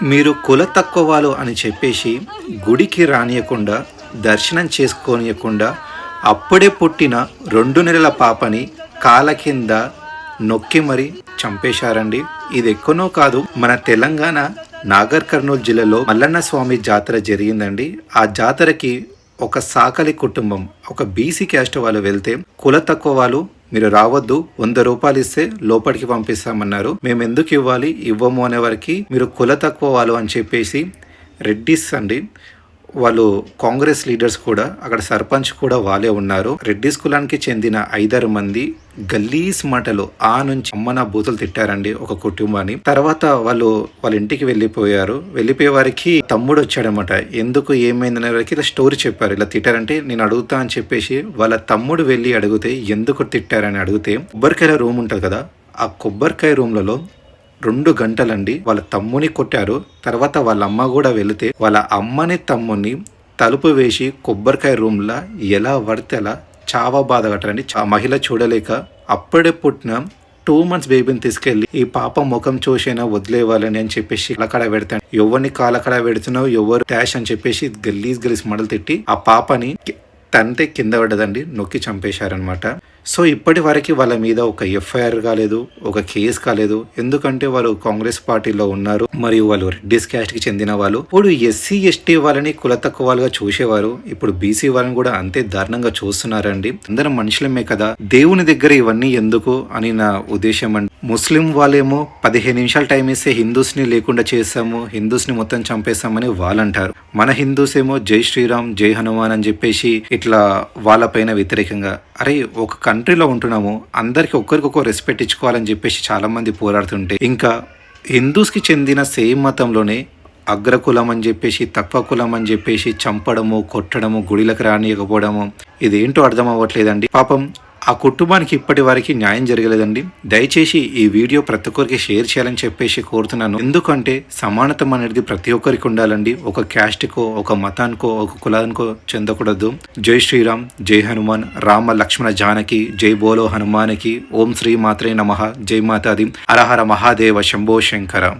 మీరు కుల తక్కువ వాళ్ళు అని చెప్పేసి గుడికి రానియకుండా దర్శనం చేసుకోనియకుండా అప్పుడే పుట్టిన 2 నెలల పాపని కాళ్ళ కింద నొక్కి మరి చంపేశారండి. ఇది ఎక్కనో కాదు, మన తెలంగాణ నాగర్ కర్నూలు జిల్లాలో మల్లన్న స్వామి జాతర జరిగిందండి. ఆ జాతరకి ఒక సాకలి కుటుంబం, ఒక బీసీ క్యాస్ట్ వాళ్ళు వెళ్తే కుల తక్కువ వాళ్ళు మీరు రావద్దు, 100 రూపాయలు ఇస్తే లోపలికి పంపిస్తామన్నారు. మేము ఎందుకు ఇవ్వాలి, ఇవ్వము అనే వరకు మీరు కుల తక్కువ వాళ్ళు అని చెప్పేసి రెడ్డిస్ అండి, వాళ్ళు కాంగ్రెస్ లీడర్స్ కూడా, అక్కడ సర్పంచ్ కూడా వాళ్ళే ఉన్నారు. రెడ్డిస్ కులానికి చెందిన 5-6 మంది గల్లీస్ మాటలు ఆ నుంచి అమ్మన బూతులు తిట్టారండి ఒక కుటుంబాన్ని. తర్వాత వాళ్ళ ఇంటికి వెళ్ళిపోయే వారికి తమ్ముడు వచ్చాడనమాట. ఎందుకు ఏమైందనే వారికి ఇలా స్టోరీ చెప్పారు. ఇలా తిట్టారంటే నేను అడుగుతా అని చెప్పేసి వాళ్ళ తమ్ముడు వెళ్ళి అడిగితే ఎందుకు తిట్టారని అడిగితే, కొబ్బరికాయ రూమ్ ఉంటుంది కదా, ఆ కొబ్బరికాయ రూమ్లలో 2 గంటలండి వాళ్ళ తమ్ముని కొట్టారు. తర్వాత వాళ్ళ అమ్మ కూడా వెళితే వాళ్ళ అమ్మని తమ్ముని తలుపు వేసి కొబ్బరికాయ రూమ్లా ఎలా పడితే అలా చాలా బాధ కట్టారండి. మహిళ చూడలేక అప్పుడే పుట్టిన 2 months బేబీని తీసుకెళ్లి ఈ పాప ముఖం చూసైనా వదిలేవాలని అని చెప్పేసి అక్కడ పెడతాను. ఎవరిని కాలకడ పెడుతున్నావు, ఎవరు డాష్ అని చెప్పేసి గలీజ్ మడలు తిట్టి ఆ పాపని తంతే కింద పడ్డదండి, నొక్కి చంపేశారనమాట. సో ఇప్పటి వరకు వాళ్ళ మీద ఒక ఎఫ్ఐఆర్ కాలేదు, ఒక కేసు కాలేదు. ఎందుకంటే వాళ్ళు కాంగ్రెస్ పార్టీలో ఉన్నారు, మరియు వాళ్ళు రెడ్డిస్ క్యాస్ట్ కి చెందిన వాళ్ళు. ఇప్పుడు ఎస్సీ ఎస్టీ వాళ్ళని కుల తక్కువ వాళ్ళుగా చూసేవారు, ఇప్పుడు బీసీ వాళ్ళని కూడా అంతే దారుణంగా చూస్తున్నారండి. అందరం మనుషులమే కదా, దేవుని దగ్గర ఇవన్నీ ఎందుకు అని నా ఉద్దేశం అండి. ముస్లిం వాళ్ళేమో 15 నిమిషాలు టైం ఇస్తే హిందూస్ ని లేకుండా చేస్తాము, హిందూస్ ని మొత్తం చంపేస్తామని వాళ్ళంటారు. మన హిందూస్ ఏమో జై శ్రీరామ్ జై హనుమాన్ అని చెప్పేసి ఇట్లా వాళ్ళపైన వ్యతిరేకంగా, అరే ఒక కంట్రీలో ఉంటున్నాము, అందరికి ఒక్కరికొకరు రెస్పెక్ట్ ఇచ్చుకోవాలని చెప్పేసి చాలా మంది పోరాడుతుంటే, ఇంకా హిందూస్కి చెందిన సేమ్ మతంలోనే అగ్రకులం అని చెప్పేసి తక్కువ కులం అని చెప్పేసి చంపడము, కొట్టడము, గుడిలకు రానియకపోవడము, ఇదేంటో అర్థం అవ్వట్లేదండి. పాపం ఆ కుటుంబానికి ఇప్పటి వరకు న్యాయం జరగలేదండి. దయచేసి ఈ వీడియో ప్రతి ఒక్కరికి షేర్ చేయాలని చెప్పేసి కోరుతున్నాను. ఎందుకంటే సమానతం అనేది ప్రతి ఒక్కరికి ఉండాలండి. ఒక క్యాస్ట్కో, ఒక మతానికో, ఒక కులానికో చెందకూడదు. జై శ్రీరామ్ జై హనుమాన్, రామ లక్ష్మణ జానకి, జై బోలో హనుమానికి, ఓం శ్రీ మాత్రే నమః, జై మాతాది, హరహర మహాదేవ శంభో శంకర.